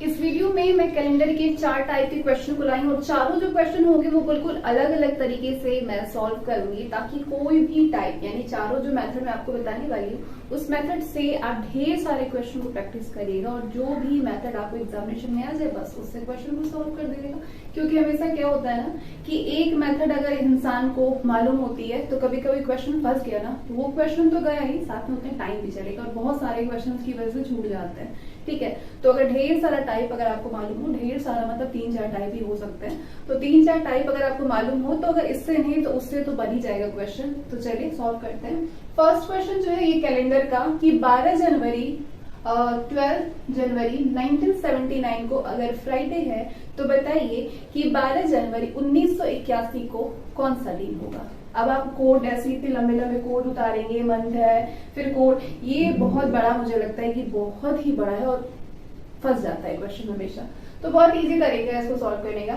इस वीडियो में मैं कैलेंडर के 4 टाइप के क्वेश्चन को लाई हूँ और चारों जो क्वेश्चन होंगे वो बिल्कुल अलग अलग तरीके से मैं सॉल्व करूंगी, ताकि कोई भी टाइप यानी चारों जो मेथड मैं आपको बताने वाली हूँ उस मेथड से आप ढेर सारे क्वेश्चन को प्रैक्टिस करिएगा और जो भी मेथड आपको एग्जामिनेशन में आ जाए बस उससे क्वेश्चन को सॉल्व कर दीजिएगा। क्योंकि हमेशा क्या होता है ना कि एक मेथड अगर इंसान को मालूम होती है तो कभी कभी क्वेश्चन फंस गया ना, वो क्वेश्चन तो गया ही, साथ में उतने टाइम भी चलेगा और बहुत सारे क्वेश्चन की वजह से छूट जाते हैं। ठीक है, तो अगर ढेर सारा टाइप अगर आपको मालूम हो, ढेर सारा मतलब 3-4 टाइप ही हो सकते हैं, तो 3-4 टाइप अगर आपको मालूम हो तो अगर इससे नहीं तो उससे तो बन ही जाएगा क्वेश्चन। तो चलिए सॉल्व करते हैं। फर्स्ट क्वेश्चन जो है ये कैलेंडर का कि 12 जनवरी 1979 को अगर फ्राइडे है तो बताइए कि 12 जनवरी 1981 को कौन सा दिन होगा। अब आप कोड ऐसे इतने लंबे लंबे कोड उतारेंगे, मंथ है फिर कोड, ये बहुत बड़ा मुझे लगता है कि बहुत ही बड़ा है और फंस जाता है क्वेश्चन हमेशा। तो बहुत इजी तरीका है इसको सॉल्व करने का।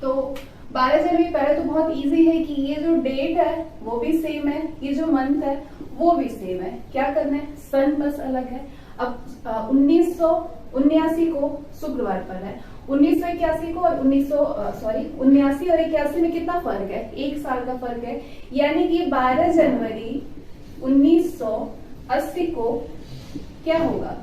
तो 12 जनवरी पहले तो बहुत इजी है कि ये जो डेट है वो भी सेम है, ये जो मंथ है वो भी सेम है। क्या करना है, सन बस अलग है। अब 1979 को शुक्रवार पर है, 1981 को और 79 और 81 में कितना फर्क है, 1 साल का फर्क है। यानी कि 12 जनवरी 1980 को क्या होगा।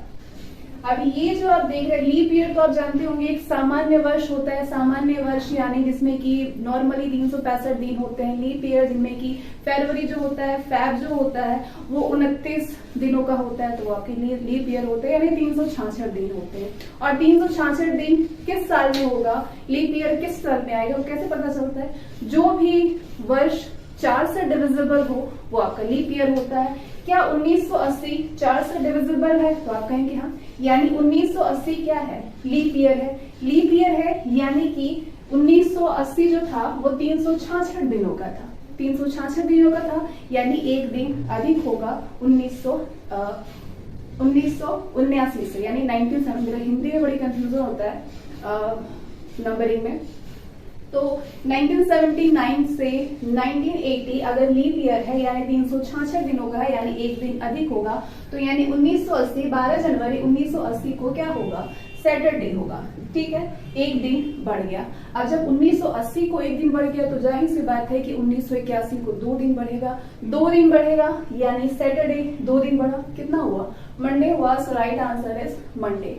अब ये जो आप देख रहे हैं लीप ईयर तो आप जानते होंगे एक सामान्य वर्ष होता है। सामान्य वर्ष यानी जिसमें कि नॉर्मली 365 दिन होते हैं। लीप ईयर जिनमें कि फरवरी जो होता है, फैब जो होता है वो 29 दिनों का होता है, तो वो आपके लिए लीप ईयर होते हैं, यानी 366 दिन होते हैं। और 366 दिन किस साल में होगा, लीप ईयर किस साल में आएगा, वो कैसे पता चलता है। जो भी वर्ष 4 से डिविजिबल हो वो आपका लीप ईयर होता है। क्या 1980 4 से डिविजिबल है, तो आप कहेंगे हाँ, यानी 1980 क्या है, लीप ईयर है। लीप ईयर है यानी कि 1980 जो था वो 366 दिनों का था, 366 दिनों का था, यानी एक दिन अधिक होगा 1979 से, यानी 1970। हिंदी में बड़ी कंफ्यूजन होता है नंबरिंग में। तो 1979 से 1980 अगर लीप ईयर है यानी 366 दिनों का है, यानी एक दिन अधिक होगा, तो यानी 1980 12 जनवरी 1980 को क्या होगा, सैटरडे होगा। ठीक है, एक दिन बढ़ गया। अब जब 1980 को एक दिन बढ़ गया तो जाहिर सी बात है कि 1981 को 2 दिन बढ़ेगा, 2 दिन बढ़ेगा यानी सैटरडे 2 दिन बढ़ा, कितना हुआ, मंडे हुआ। सो राइट आंसर इज मंडे।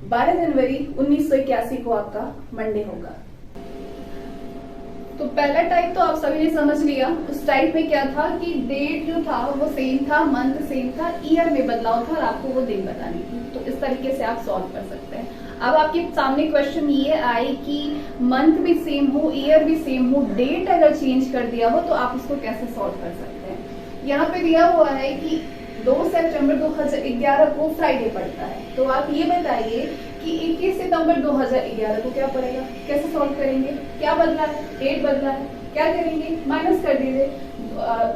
12 जनवरी 1981 को आपका मंडे होगा। तो पहला टाइप तो आप सभी ने समझ लिया। उस टाइप में क्या था कि डेट जो था वो सेम था, मंथ सेम था, ईयर में बदलाव था और आपको वो दिन बतानी थी। तो इस तरीके से आप सॉल्व कर सकते हैं। अब आपके सामने क्वेश्चन ये आए कि मंथ भी सेम हो, ईयर भी सेम हो, डेट अगर चेंज कर दिया हो तो आप उसको कैसे सॉल्व कर सकते हैं। यहाँ पे दिया हुआ है कि 2 सितंबर 2011 को फ्राइडे पड़ता है, तो आप ये बताइए कि 21 सितंबर 2011 को क्या पड़ेगा, कैसे सॉल्व करेंगे। क्या बदला है, डेट बदला है, क्या करेंगे, माइनस कर दीजिए।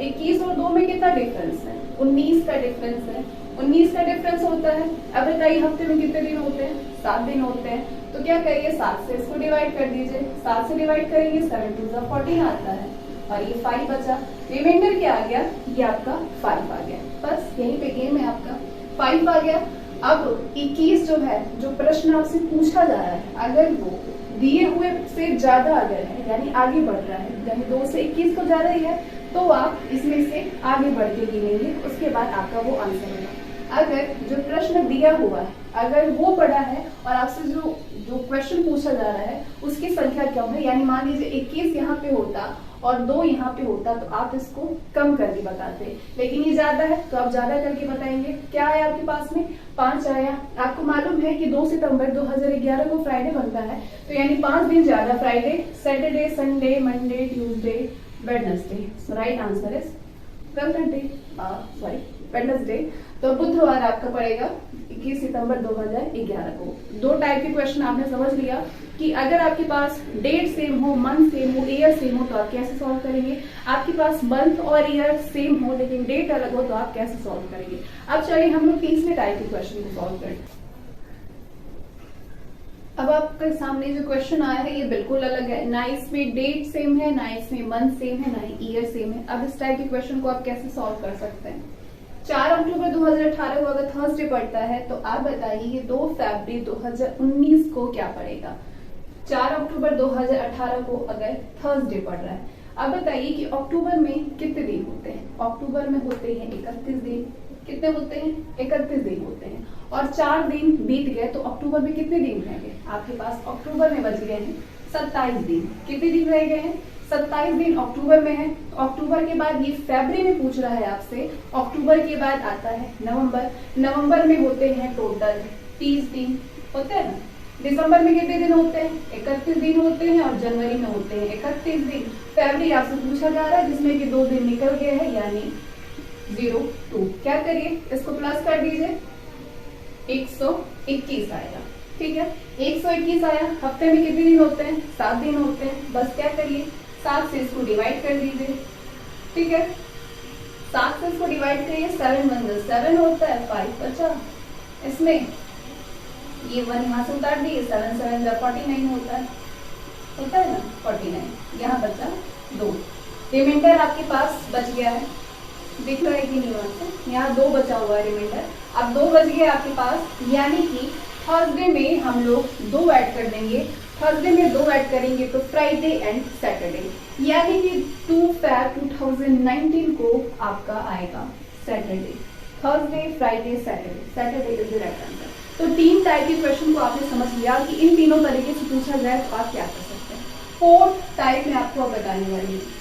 21 और 2 में कितना डिफरेंस है, 19 का डिफरेंस है, 19 का डिफरेंस होता है। अब बताइए हफ्ते में कितने दिन होते हैं, 7 दिन होते हैं, तो क्या करिए 7 से इसको डिवाइड कर दीजिए। 7 से डिवाइड करेंगे 7 2 14 आता है और ये 5 बचा, रिमाइंडर क्या आ गया, ये आपका 5 आ गया। बस यही पे गेम है आपका, 5 आ गया। अब 21 जो है, जो प्रश्न आपसे पूछा जा रहा है, अगर वो दिए हुए से ज्यादा अगर है यानी आगे बढ़ रहा है, यानी 2 से 21 को ज्यादा ही है, तो आप इसमें से आगे बढ़ के गिनेंगे, उसके बाद आपका वो आंसर होगा। अगर जो प्रश्न दिया हुआ है अगर वो बड़ा है और आपसे जो क्वेश्चन पूछा जा रहा है उसकी संख्या कम है, यानी मान लीजिए 21 यहाँ पे होता और 2 यहाँ पे होता, तो आप इसको कम करके बताते, लेकिन ये ज्यादा है तो आप ज्यादा करके बताएंगे। क्या आया आपके पास में, 5 आया। आपको मालूम है कि 2 सितंबर 2011 को फ्राइडे बनता है, तो यानी 5 दिन ज्यादा, Friday, Saturday, Sunday, Monday, Tuesday, Wednesday. So right answer is Wednesday. तो बुधवार आपका पड़ेगा 21 सितंबर 2011 को। 2 टाइप के क्वेश्चन आपने समझ लिया कि अगर आपके पास डेट सेम हो, मंथ सेम हो, ईयर सेम हो तो आप कैसे सॉल्व करेंगे। आपके पास मंथ और ईयर सेम हो लेकिन डेट अलग हो तो आप कैसे सॉल्व करेंगे। अब चलिए हम लोग तीसरे टाइप के क्वेश्चन को सॉल्व करें। अब आपके सामने जो क्वेश्चन आया है ये बिल्कुल अलग है, ना इसमें डेट सेम है, ना इसमें मंथ सेम है, ना ही ईयर सेम है। अब इस टाइप के क्वेश्चन को आप कैसे सॉल्व कर सकते हैं। 4 अक्टूबर 2018 को अगर थर्सडे पड़ता है तो आप बताइए कि 2 फरवरी 2019 को क्या पड़ेगा। 4 अक्टूबर 2018 को अगर थर्सडे पड़ रहा है, अब बताइए कि अक्टूबर में कितने दिन होते हैं। अक्टूबर में होते हैं 31 दिन। कितने होते हैं? 31 दिन होते हैं। और 4 दिन बीत गए तो अक्टूबर में कितने दिन रह गए आपके पास? अक्टूबर में बच गए हैं 27 दिन। कितने दिन रह गए हैं? 27 दिन अक्टूबर में है। तो अक्टूबर के बाद ये फरवरी में पूछ रहा है आपसे, अक्टूबर के बाद आता है नवंबर। नवंबर में होते हैं टोटल 30 दिन होते हैं ना। दिसंबर में कितने दिन होते हैं? 31 दिन होते हैं। और जनवरी में होते हैं 31 दिन। फरवरी आपसे पूछा जा रहा है जिसमें कि 2 दिन निकल गए हैं, यानी 02। क्या करिए, इसको प्लस कर दीजिए, 121 आएगा। ठीक है, 121 आया। हफ्ते में कितने दिन होते हैं? 7 दिन होते हैं। बस क्या करिए, 7 से इसको डिवाइड कर दीजिए। ठीक है, 7 से इसको डिवाइड करिए, 7 1 7 होता है, 5 बचा। इसमें ये 1 यहाँ से उतार दिए, 7 7 49 होता है ना, 49। यहाँ बचा 2। रिमाइंडर आपके पास बच गया है, दिख रहा है कि नहीं? वहां से यहाँ 2 बचा हुआ है रिमाइंडर। अब 2 बच गए आपके पास, यानी कि थर्सडे में हम लोग 2 ऐड कर देंगे। थर्सडे में 2 ऐड करेंगे तो फ्राइडे एंड सैटरडे, यानी कि 2 फरवरी 2019 को आपका आएगा Saturday. Thursday, Friday, Saturday. Saturday is the right answer. तो 3 टाइप के क्वेश्चन को आपने समझ लिया कि इन तीनों तरीके से पूछा जाए तो आप क्या कर सकते हैं। 4th टाइप में आपको अब बताने वाली हूँ।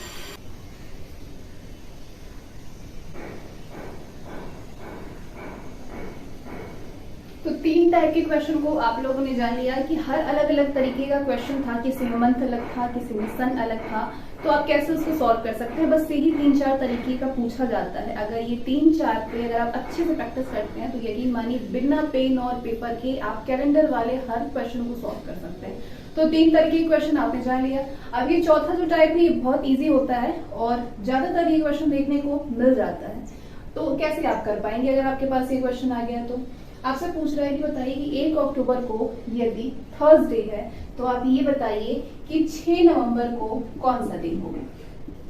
तो 3 टाइप के क्वेश्चन को आप लोगों ने जान लिया कि हर अलग अलग तरीके का क्वेश्चन था, किसी में मंथ अलग था, किसी में सन अलग था, तो आप कैसे उसको सॉल्व कर सकते हैं। बस यही 3-4 तरीके का पूछा जाता है। अगर ये 3-4 पे अगर आप अच्छे से प्रैक्टिस करते हैं तो यकीन मानिए बिना पेन और पेपर के आप कैलेंडर वाले हर क्वेश्चन को सॉल्व कर सकते हैं। तो 3 तरीके के क्वेश्चन आपने जान लिया। अब ये चौथा जो टाइप है ये बहुत ईजी होता है और ज्यादातर ये क्वेश्चन देखने को मिल जाता है। तो कैसे आप कर पाएंगे अगर आपके पास ये क्वेश्चन आ गया तो? आपसे पूछ रहा है कि बताइए कि 1 अक्टूबर को यदि थर्सडे है तो आप ये बताइए कि 6 नवंबर को कौन सा दिन होगा।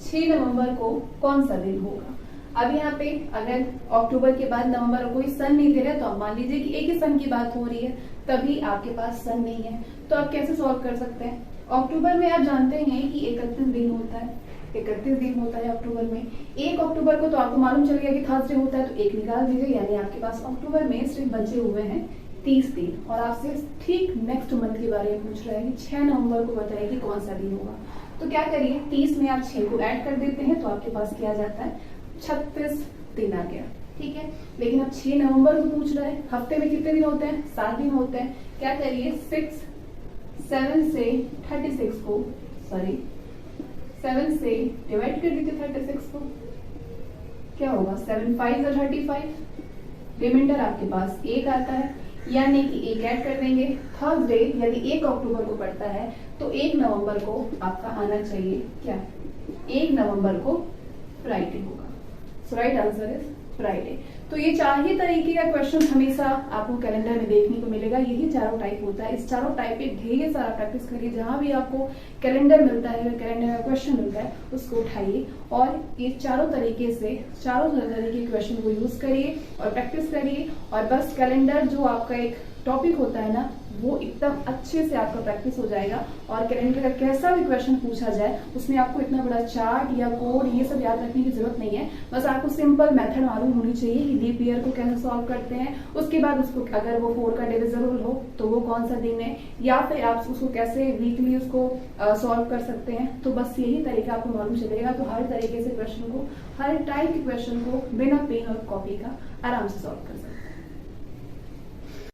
6 नवंबर को कौन सा दिन होगा। अब यहाँ पे अगर अक्टूबर के बाद नवंबर कोई सन नहीं दे रहा है तो आप मान लीजिए कि एक ही सन की बात हो रही है, तभी आपके पास सन नहीं है। तो आप कैसे सॉल्व कर सकते हैं? अक्टूबर में आप जानते हैं कि 31 दिन होता है, 31 दिन होता है अक्टूबर में। 1 अक्टूबर को तो आपको मालूम चल गया कि थर्सडे होता है, तो 1 निकाल दीजिए, यानी आपके पास अक्टूबर में सिर्फ बचे हुए हैं 30 दिन। और आपसे ठीक नेक्स्ट मंथ के बारे में पूछ रहा है कि 6 नवंबर को बताइए कि कौन सा दिन होगा। तो क्या करिए, 30 में आप 6 को ऐड कर देते हैं तो आपके पास क्या जाता है, 36 दिन आ गया। ठीक है, लेकिन अब 6 नवंबर को पूछ रहा है, हफ्ते में कितने दिन होते हैं? 7 दिन होते हैं। क्या करिए, 7 से 36 को 7 से डिवाइड कर दीजिए 36 को। क्या होगा, 7 5 35। रिमाइंडर आपके पास 1 आता है, यानी कि 1 ऐड कर देंगे। थर्सडे यदि 1 अक्टूबर को पड़ता है तो 1 नवंबर को आपका आना चाहिए क्या, 1 नवंबर को फ्राइडे होगा। सो राइट आंसर इज फ्राइडे। तो ये 4 ही तरीके का क्वेश्चन हमेशा आपको कैलेंडर में देखने को मिलेगा। यही चारों टाइप होता है। इस चारों टाइप पे ढेर सारा प्रैक्टिस करिए। जहां भी आपको कैलेंडर मिलता है, कैलेंडर का क्वेश्चन मिलता है, उसको उठाइए और ये चारों तरीके के क्वेश्चन को यूज करिए और प्रैक्टिस करिए। और बस कैलेंडर जो आपका एक टॉपिक होता है ना, वो एकदम अच्छे से आपका प्रैक्टिस हो जाएगा। और कैलेंडर का कैसा भी क्वेश्चन पूछा जाए उसमें आपको इतना बड़ा चार्ट या कोड ये सब याद रखने की जरूरत नहीं है। बस आपको सिंपल मेथड मालूम होनी चाहिए कि लीप ईयर को कैसे सॉल्व करते हैं। उसके बाद उसको अगर वो 4 का डिविजिबल हो तो वो कौन सा दिन है, या फिर आप उसको कैसे वीकली उसको सॉल्व कर सकते हैं। तो बस यही तरीका आपको मालूम चलेगा तो हर तरीके से क्वेश्चन को, हर टाइप के क्वेश्चन को बिना पेन और कॉपी का आराम से सॉल्व कर सकते हैं।